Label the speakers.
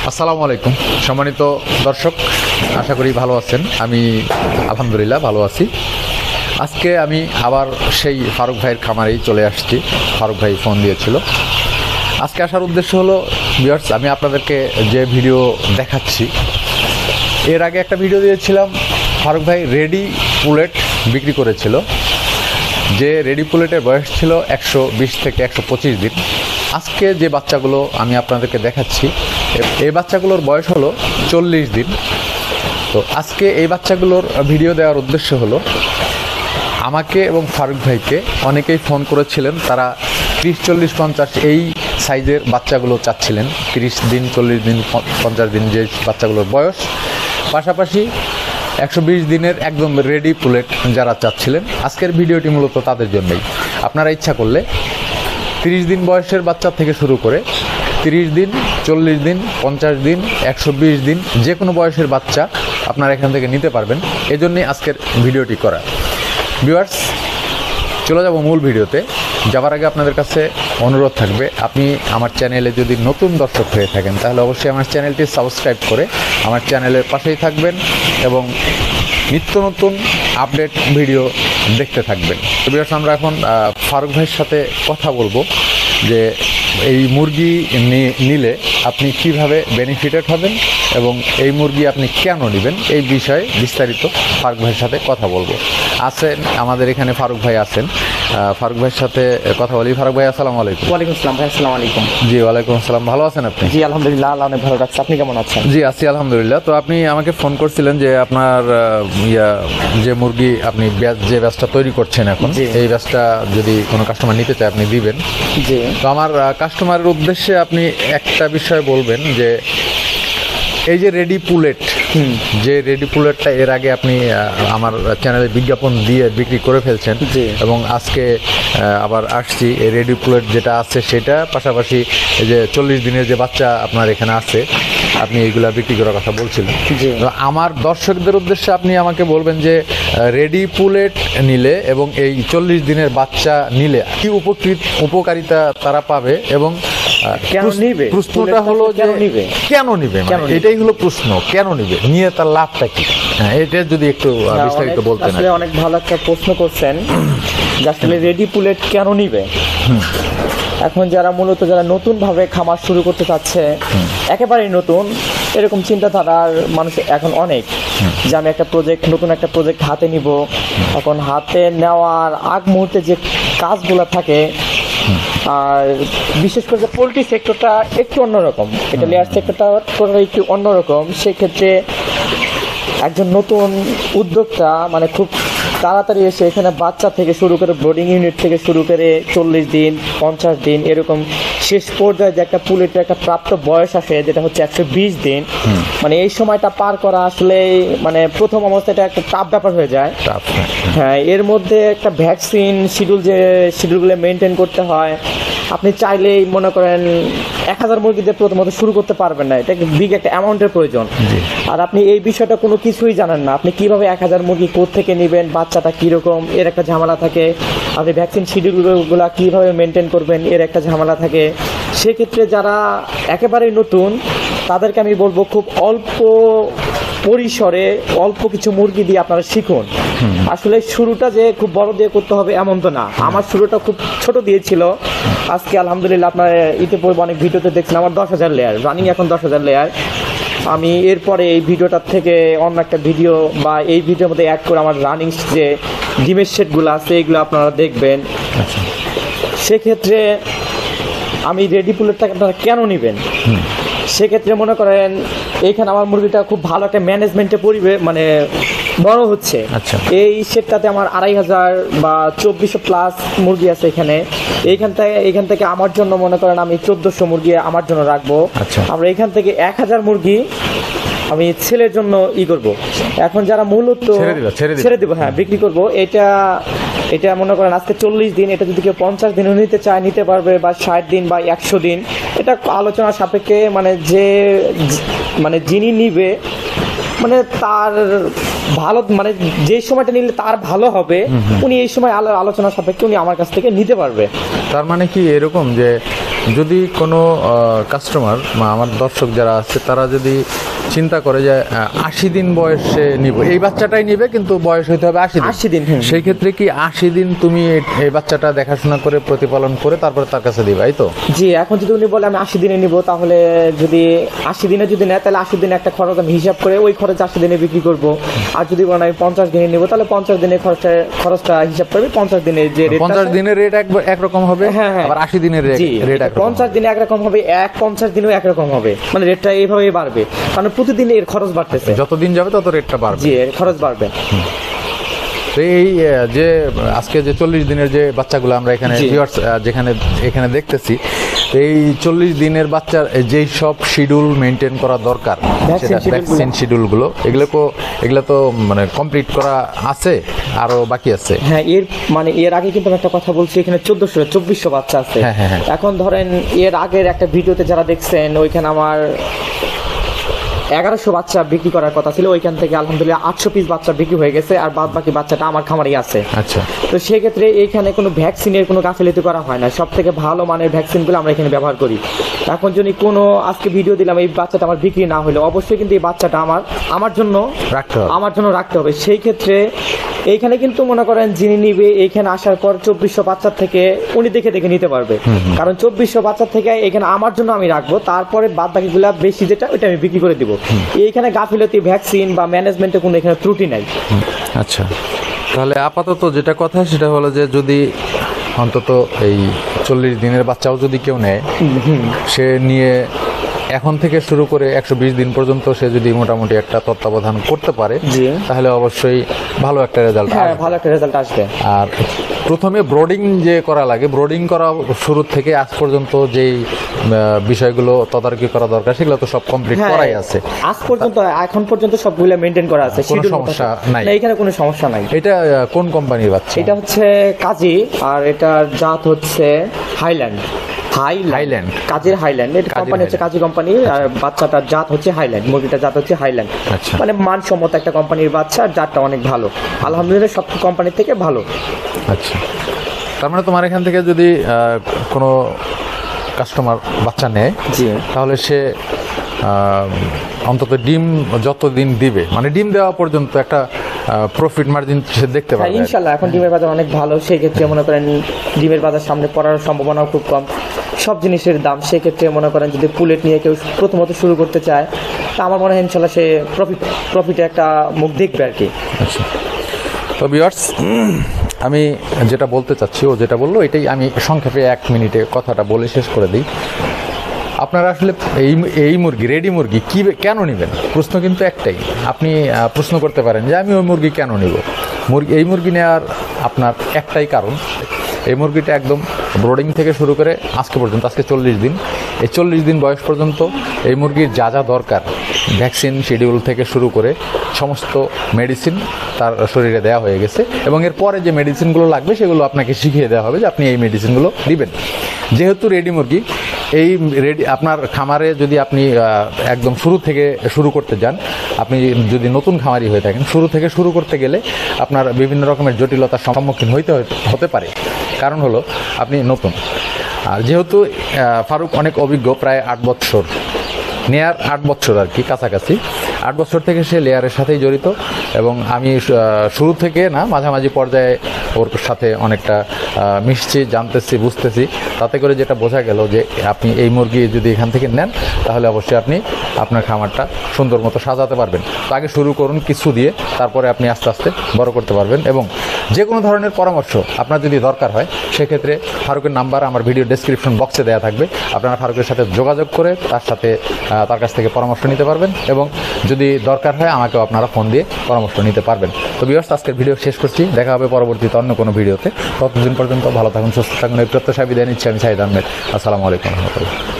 Speaker 1: আসসালামু আলাইকুম সম্মানিত দর্শক, আশা করি ভালো আছেন। আমি আলহামদুলিল্লাহ ভালো আছি। আজকে আমি আবার সেই ফারুক ভাইয়ের খামারেই চলে আসছি। ফারুক ভাই ফোন দিয়েছিল। আজকে আসার উদ্দেশ্য হলো ভিউয়ার্স, আমি আপনাদেরকে যে ভিডিও দেখাচ্ছি, এর আগে একটা ভিডিও দিয়েছিলাম। ফারুক ভাই রেডি পুলেট বিক্রি করেছিল, যে রেডি পুলেটের বয়স ছিল 120 থেকে 125 দিন। আজকে যে বাচ্চাগুলো আমি আপনাদেরকে দেখাচ্ছি, এই বাচ্চাগুলোর বয়স হলো 40 দিন। তো আজকে এই বাচ্চাগুলোর ভিডিও দেওয়ার উদ্দেশ্য হলো, আমাকে এবং ফারুক ভাইকে অনেকেই ফোন করেছিলেন, তারা 30, 40, 50 এই সাইজের বাচ্চাগুলো চাচ্ছিলেন। 30 দিন, 40 দিন, 50 দিন যে বাচ্চাগুলোর বয়স, পাশাপাশি 120 দিনের একদম রেডি পুলেট যারা চাচ্ছিলেন। আজকের ভিডিওটি মূলত তাদের জন্যই। আপনারা ইচ্ছা করলে 30 দিন বয়সের বাচ্চা থেকে শুরু করে 30 দিন, 40 দিন, 50 দিন, 120 দিন, যে কোনো বয়সের বাচ্চা আপনারা এখান থেকে নিতে পারবেন। এজন্যই আজকের ভিডিওটি করা। ভিউয়ার্স, চলে যাব মূল ভিডিওতে। যাওয়ার আগে আপনাদের কাছে অনুরোধ থাকবে, আপনি আমার চ্যানেলে যদি নতুন দর্শক হয়ে থাকেন, তাহলে অবশ্যই আমার চ্যানেলটি সাবস্ক্রাইব করে আমার চ্যানেলের পাশেই থাকবেন এবং নিত্য নতুন আপডেট ভিডিও দেখতে থাকবেন। তো ভিউয়ার্স, আমরা এখন ফারুক ভাইয়ের সাথে কথা বলবো যে এই মুরগি নিলে আপনি কিভাবে বেনিফিটেড হবেন এবং এই মুরগি আপনি কেন নেবেন, এই বিষয়ে বিস্তারিত ফারুক ভাইয়ের সাথে কথা বলবো। আছেন আমাদের এখানে ফারুক ভাই আছেন, ফারুক ভাইয়ের সাথে কথা বলি। ফারুক ভাই, আসসালামু আলাইকুম।
Speaker 2: ওয়ালাইকুম আসসালাম ভাই। আসসালামু আলাইকুম।
Speaker 1: জি, ওয়ালাইকুম আসসালাম। ভালো আছেন আপনি?
Speaker 2: জি আলহামদুলিল্লাহ, আল্লাহ অনেক ভালো রাখছে। আপনি কেমন আছেন?
Speaker 1: জি আছি আলহামদুলিল্লাহ। তো আপনি আমাকে ফোন করছিলেন যে আপনার যে মুরগি আপনি যে ব্যাচটা তৈরি করছেন এখন, এই ব্যাচটা যদি কোনো কাস্টমার নিতে চায় আপনি দিবেন।
Speaker 2: জি।
Speaker 1: তো আমার কাস্টমারের উদ্দেশ্যে আপনি একটা বিষয় বলবেন যে এই যে রেডি পুলেট, যে রেডি পুলেটটা এর আগে আপনি আমার চ্যানেলে বিজ্ঞাপন দিয়ে বিক্রি করে ফেলছেন এবং আজকে আবার আসছি এই রেডি পুলেট যেটা আছে সেটা, পাশাপাশি এই যে 40 দিনের যে বাচ্চা আপনার এখানে আছে, আপনি এইগুলা বিক্রি করার কথা বলছিলেন। আমার দর্শকদের উদ্দেশ্যে আপনি আমাকে বলবেন যে রেডি পুলেট নিলে এবং এই 40 দিনের বাচ্চা নিলে কি উপকারিতা তারা পাবে এবং প্রশ্নটা হলো যে কেন নিবে, এটাই হলো প্রশ্ন, কেন নিবে, নিয়ে তার লাভটা কি? এটা যদি একটু বিস্তারিত বলতেন।
Speaker 2: আসলে অনেক ভালো একটা প্রশ্ন করছেন যে আসলে রেডি পুলেট কেন নিবে। এখন যারা নতুন ভাবে খামার শুরু করতে চাচ্ছে, একেবারেই নতুন, এরকম চিন্তাধারার মানুষ এখন অনেক, যে আমি নতুন একটা প্রজেক্ট হাতে নিব। এখন হাতে নেওয়ার আগ মুহূর্তে যে কাজগুলো থাকে, আর বিশেষ করে যে পোলট্রি সেক্টরটা একটু অন্যরকম, এটা লেয়ার সেক্টরটা একটু অন্যরকম। সেক্ষেত্রে একজন নতুন উদ্যোক্তা মানে খুব তাড়াতাড়ি এসে এখানে বাচ্চা থেকে শুরু করে ব্রোডিং ইউনিট থেকে শুরু করে 40 দিন, 50 দিন, এরকম শেষ পর্যায়ে যে একটা পুলেটের একটা প্রাপ্ত বয়স আসে যেটা হচ্ছে 120 দিন, মানে এই সময়টা পার করা আসলে মানে প্রথম অবস্থায় একটা টাফ ব্যাপার হয়ে যায়। হ্যাঁ, এর মধ্যে একটা ভ্যাকসিন শিডিউলগুলো মেনটেন করতে হয়। আপনি চাইলেই মনে করেন 1000 মুরগি দিয়ে প্রথমত শুরু করতে পারবেন না, এটা বিগ একটা অ্যামাউন্টের প্রয়োজন। আর আপনি এই বিষয়টা কোনো কিছুই জানেন না, আপনি কিভাবে 1000 মুরগি কোত্থেকে নেবেন, বাচ্চাটা কীরকম, এর একটা ঝামেলা থাকে। আপনি ভ্যাকসিন শিডিউলগুলো কীভাবে মেনটেন করবেন, এর একটা ঝামেলা থাকে। সেক্ষেত্রে যারা একেবারেই নতুন, তাদেরকে আমি বলবো খুব অল্প পরিসরে অল্প কিছু মুরগি দিয়ে আপনারা শিখুন। আসলে শুরুটা যে খুব বড় দিয়ে করতে হবে এমন তো না। আমার শুরুটা খুব ছোট দিয়েছিল। আজকে আলহামদুলিল্লাহ আপনার ইতিপূর্বে অনেক ভিডিওতে দেখছিলাম আমার 10,000 লেয়ার রানিং, এখন 10,000 লেয়ার। আমি এরপরে এই ভিডিওটার থেকে অন্য একটা ভিডিও বা এই ভিডিওর মধ্যে অ্যাড করে আমার রানিং যে ডিমের সেটগুলো আছে এইগুলো আপনারা দেখবেন। সেক্ষেত্রে আমি রেডি পুলেটটাকে আপনারা কেন নেবেন, সেক্ষেত্রে মনে করেন এইখানে আমার মুরগিটা খুব ভালো একটা ম্যানেজমেন্টে মানে বড় হচ্ছে। এই সেটটাতে আমার 2500 বা 2400 প্লাস মুরগি আছে এখানে। এইখান থেকে আমার জন্য মনে করেন আমি 1400 মুরগি আমার জন্য রাখবো। আমরা এখান থেকে 1000 মুরগি আমি ছেলের জন্য করব। এখন যারা মূলত ছেড়ে দিব, হ্যাঁ বিক্রি করব। এটা মনে করেন আজকে 40 দিন, এটা যদি কেউ 50 দিনও নিতে চায় নিতে পারবে, বা 60 দিন বা 100 দিন, এটা আলোচনা সাপেক্ষে। মানে যিনি নিবে মানে তার ভালো, মানে যে সময়টা নিলে তার ভালো হবে, উনি এই সময় আলোচনা সাপেক্ষে উনি আমার কাছ থেকে নিতে পারবে।
Speaker 1: তার মানে কি এরকম যে যদি কোনো কাস্টমার বা আমার দর্শক যারা আছে তারা যদি চিন্তা করে যে 80 দিন বয়সে নিব, এই বাচ্চাটাই নিবে কিন্তু বয়স হইতে হবে
Speaker 2: 80 দিন,
Speaker 1: সেই ক্ষেত্রে কি 80 দিন তুমি এই বাচ্চাটা দেখাশোনা করে প্রতিপালন করে তারপরে তার কাছে দিবে, এই তো?
Speaker 2: জি, এখন যদি উনি বলে আমি 80 দিনে নিব, তাহলে যদি 80 দিনে যদি নেয় তাহলে 80 দিনে একটা খরচ আমি হিসাব করে ওই খরচ 80 দিনে বিক্রি করব। আর যদি বলেন আমি 50 দিনে নিব, তাহলে 50 দিনের খরচটা হিসাব করবে, 50 দিনের যে রেট,
Speaker 1: 50 দিনের রেট একরকম হবে, আবার 80 দিনের রেট একরকম।
Speaker 2: 50 দিনে একরকম হবে, 50 দিনেও একরকম হবে, মানে রেটটা এইভাবেই বাড়বে, কারণ প্রতিদিন এর খরচ বাড়তেছে,
Speaker 1: যত দিন যাবে তত রেটটা বাড়বে।
Speaker 2: জি, এর খরচ বাড়বে।
Speaker 1: তো এই যে আজকে যে 40 দিনের যে বাচ্চাগুলো আমরা এখানে এখানে দেখতেছি, তো এই 40 দিনের বাচ্চার যেই সব শিডিউল মেনটেন করা দরকার, ভ্যাকসিন শিডিউলগুলো, এগুলো তো মানে কমপ্লিট করা আছে, আরো বাকি আছে।
Speaker 2: হ্যাঁ, এর আগে কিন্তু আমি একটা কথা বলছি, এখানে 2400 বাচ্চা আছে। এখন ধরেন এর আগের একটা ভিডিওতে যারা দেখছেন, ওইখানে আমার 1100 বাচ্চা বিক্রি করার কথা ছিল, ওইখান থেকে আলহামদুলিল্লাহ 800 পিস বাচ্চা বিক্রি হয়ে গেছে, আর বাদ বাকি বাচ্চাটা আমার খামারেই আছে।
Speaker 1: আচ্ছা,
Speaker 2: তো সেক্ষেত্রে এইখানে কোনো ভ্যাকসিনের কোনো গাফিলতি করা হয় না, সব থেকে ভালো মানের ভ্যাকসিনগুলো আমরা এখানে ব্যবহার করি। এখন যদি কোনো আজকে ভিডিও দিলাম এই বাচ্চাটা আমার বিক্রি না হলে, অবশ্যই কিন্তু এই বাচ্চাটা আমার জন্য রাখতে হবে। সেই ক্ষেত্রে এইখানে কিন্তু মনে করেন যিনি নিবে, এইখানে আসার পর 2400 বাচ্চার থেকে উনি দেখে নিতে পারবে, কারণ 2400 বাচ্চার থেকে এখানে আমার জন্য আমি রাখবো, তারপরে বাদ বাকিগুলা বেশি যেটা ওইটা আমি বিক্রি করে দিব। এইখানে গাফিলতি, ভ্যাকসিন বা ম্যানেজমেন্টে কোনো এখানে ত্রুটি নাই।
Speaker 1: আচ্ছা, তাহলে আপাতত যেটা কথা সেটা হলো যে যদি অন্তত এই 40 দিনের বাচ্চাও যদি কেউ নেয়, সে নিয়ে এখন থেকে শুরু করে 120 দিন পর্যন্ত সে যদি মোটামুটি একটা তত্ত্বাবধান করতে পারে, তাহলে অবশ্যই ভালো একটা রেজাল্ট আসবে। আর প্রথমে ব্রোডিং যে করা লাগে, ব্রোডিং করা শুরু থেকে আজ পর্যন্ত যেই বিষয়গুলো তদারকি করা দরকার সেগুলো তো সব কমপ্লিট করাই আছে
Speaker 2: আজ পর্যন্ত, এখন পর্যন্ত সবগুলো মেনটেন করা আছে,
Speaker 1: কোনো সমস্যা নাই,
Speaker 2: এখানে কোনো সমস্যা নাই।
Speaker 1: এটা কোন কোম্পানির বাচ্চা?
Speaker 2: এটা হচ্ছে কাজী, আর এটার জাত হচ্ছে হাইল্যান্ড। কাজের হাইল্যান্ড, এটা কোম্পানি হচ্ছে কাজী কোম্পানি, আর বাচ্চাটার জাত হচ্ছে হাইল্যান্ড, মুরগিটার জাত হচ্ছে হাইল্যান্ড। মানে মানসম্মত একটা কোম্পানির বাচ্চা, জাতটা অনেক ভালো, আলহামদুলিল্লাহ সব কোম্পানির থেকে ভালো।
Speaker 1: আচ্ছা, তার মানে তোমার এখান থেকে যদি কোনো কাস্টমার বাচ্চা নেয়, তাহলে সে অন্তত ডিম যতদিন দিবে, মানে ডিম দেওয়া পর্যন্ত একটা প্রফিট মার্জিন সে দেখতে পাবে
Speaker 2: ইনশাআল্লাহ। এখন ডিমের বাজার অনেক ভালো, সেই ক্ষেত্রে মনে করেন ডিমের বাজার সামনে পড়ার সম্ভাবনাও খুব কম, সব জিনিসের দাম। সেক্ষেত্রে মনে করেন যদি পুলেট নিয়ে কেউ প্রথমত শুরু করতে চায়, তা আমার মনে হয় ইনশাআল্লাহ সে প্রফিটে একটা মুখ দেখবে আর কি।
Speaker 1: আচ্ছা, তো ভিউয়ার্স, আমি যেটা বলতে চাচ্ছি, ও যেটা বললো এটাই আমি সংক্ষেপে 1 মিনিটে কথাটা বলে শেষ করে দিই। আপনারা আসলে এই মুরগি, রেডি মুরগি কেন নেবেন? প্রশ্ন কিন্তু একটাই, আপনি প্রশ্ন করতে পারেন যে আমি ওই মুরগি কেন নেব। এই মুরগি নেওয়ার আপনার একটাই কারণ, এই মুরগিটা একদম ব্রোডিং থেকে শুরু করে আজকে পর্যন্ত, আজকে 40 দিন, এই 40 দিন বয়স পর্যন্ত এই মুরগির যা যা দরকার, ভ্যাকসিন শিডিউল থেকে শুরু করে সমস্ত মেডিসিন তার শরীরে দেওয়া হয়ে গেছে, এবং এর পরে যে মেডিসিনগুলো লাগবে সেগুলো আপনাকে শিখিয়ে দেওয়া হবে যে আপনি এই মেডিসিনগুলো দিবেন। যেহেতু রেডি মুরগি, এই আপনার খামারে যদি আপনি একদম শুরু থেকে শুরু করতে যান, আপনি যদি নতুন খামারি হয়ে থাকেন, শুরু থেকে শুরু করতে গেলে আপনার বিভিন্ন রকমের জটিলতার সম্মুখীন হতে পারে, কারণ হলো আপনি নতুন। আর যেহেতু ফারুক অনেক অভিজ্ঞ, প্রায় 8 বছর, নেয়ার 8 বছর আর কি, কাছাকাছি 8 বছর থেকে সে লেয়ারের সাথেই জড়িত, এবং আমি শুরু থেকে না, মাঝামাঝি পর্যায়ে ওর সাথে অনেকটা মিশছি, জানতেছি, বুঝতেছি। তাতে করে যেটা বোঝা গেল যে আপনি এই মুরগি যদি এখান থেকে নেন, তাহলে অবশ্যই আপনি আপনার খামারটা সুন্দর মতো সাজাতে পারবেন। তো আগে শুরু করুন কিছু দিয়ে, তারপরে আপনি আস্তে আস্তে বড় করতে পারবেন। এবং যে কোনো ধরনের পরামর্শ আপনার যদি দরকার হয়, সেক্ষেত্রে ফারুকের নাম্বার আমার ভিডিও ডেসক্রিপশন বক্সে দেওয়া থাকবে, আপনারা ফারুকের সাথে যোগাযোগ করে তার কাছ থেকে পরামর্শ নিতে পারবেন, এবং যদি দরকার হয় আমাকেও আপনারা ফোন দিয়ে পরামর্শ নিতে পারবেন। তো ভিউয়ার্স, আজকের ভিডিও শেষ করছি, দেখা হবে পরবর্তীতে অন্য কোনো ভিডিওতে। ততদিন পর্যন্ত ভালো থাকুন, সুস্থ থাকুন, এই প্রত্যাশা বিদায় নিচ্ছি আমি, শাহিদ আহমেদ। আসসালামু আলাইকুম রহমতুল্লাহ।